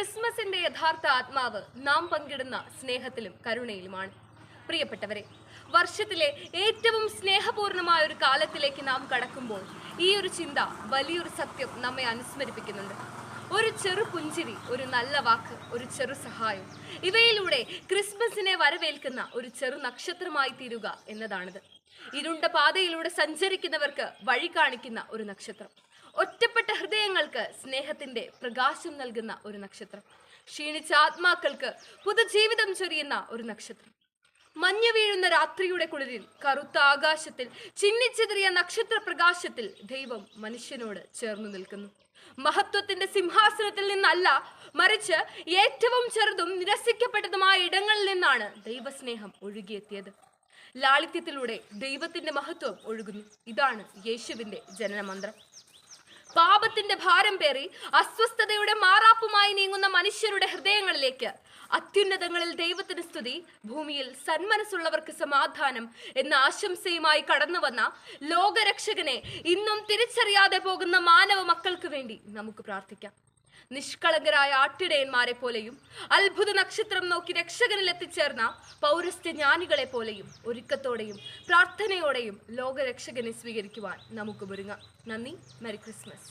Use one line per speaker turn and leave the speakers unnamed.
ക്രിസ്മസിന്റെ യഥാർത്ഥ ആത്മാവ് നാം പങ്കിടുന്ന സ്നേഹത്തിലും കരുണയിലുമാണ്. പ്രിയപ്പെട്ടവരെ, വർഷത്തിലെ ഏറ്റവും സ്നേഹപൂർണമായ ഒരു കാലത്തിലേക്ക് നാം കടക്കുമ്പോൾ ഈ ഒരു ചിന്ത വലിയൊരു സത്യം നമ്മെ അനുസ്മരിപ്പിക്കുന്നുണ്ട്. ഒരു ചെറു പുഞ്ചിരി, ഒരു നല്ല വാക്ക്, ഒരു ചെറു സഹായം, ഇവയിലൂടെ ക്രിസ്മസിനെ വരവേൽക്കുന്ന ഒരു ചെറു നക്ഷത്രമായി തീരുക എന്നതാണിത്. ഇരുണ്ട പാതയിലൂടെ സഞ്ചരിക്കുന്നവർക്ക് വഴി കാണിക്കുന്ന ഒരു നക്ഷത്രം, ഒറ്റപ്പെട്ട ഹൃദയങ്ങൾക്ക് സ്നേഹത്തിന്റെ പ്രകാശം നൽകുന്ന ഒരു നക്ഷത്രം, ക്ഷീണിച്ച ആത്മാക്കൾക്ക് പുതുജീവിതം ചൊരിയുന്ന ഒരു നക്ഷത്രം. മഞ്ഞു വീഴുന്ന രാത്രിയുടെ കുളിരിൽ, കറുത്ത ആകാശത്തിൽ, ചിന്നിച്ചിതറിയ നക്ഷത്ര പ്രകാശത്തിൽ ദൈവം മനുഷ്യനോട് ചേർന്നു നിൽക്കുന്നു. മഹത്വത്തിന്റെ സിംഹാസനത്തിൽ നിന്നല്ല, മറിച്ച് ഏറ്റവും ചെറുതും നിരസിക്കപ്പെട്ടതുമായ ഇടങ്ങളിൽ നിന്നാണ് ദൈവസ്നേഹം ഒഴുകിയെത്തിയത്. ലാളിത്യത്തിലൂടെ ദൈവത്തിന്റെ മഹത്വം ഒഴുകുന്നു. ഇതാണ് യേശുവിന്റെ ജനനമന്ത്രം. പാപത്തിന്റെ ഭാരം പേറി അസ്വസ്ഥതയുടെ മാറാപ്പുമായി നീങ്ങുന്ന മനുഷ്യരുടെ ഹൃദയങ്ങളിലേക്ക് അത്യുന്നതങ്ങളിൽ ദൈവത്തിന് സ്തുതി, ഭൂമിയിൽ സന്മനസ്സുള്ളവർക്ക് സമാധാനം എന്ന ആശംസയുമായി കടന്നു വന്ന ലോകരക്ഷകനെ ഇന്നും തിരിച്ചറിയാതെ പോകുന്ന മാനവ മക്കൾക്ക് വേണ്ടി നമുക്ക് പ്രാർത്ഥിക്കാം. നിഷ്കളങ്കരായ ആട്ടിടയന്മാരെ പോലെയും അത്ഭുത നക്ഷത്രം നോക്കി രക്ഷകനിൽ എത്തിച്ചേർന്ന പൗരസ്ത്യ ജ്ഞാനികളെ പോലെയും ഒരുക്കത്തോടെയും പ്രാർത്ഥനയോടെയും ലോകരക്ഷകനെ സ്വീകരിക്കുവാൻ നമുക്ക് ഒരുങ്ങാം. നന്ദി. Merry Christmas.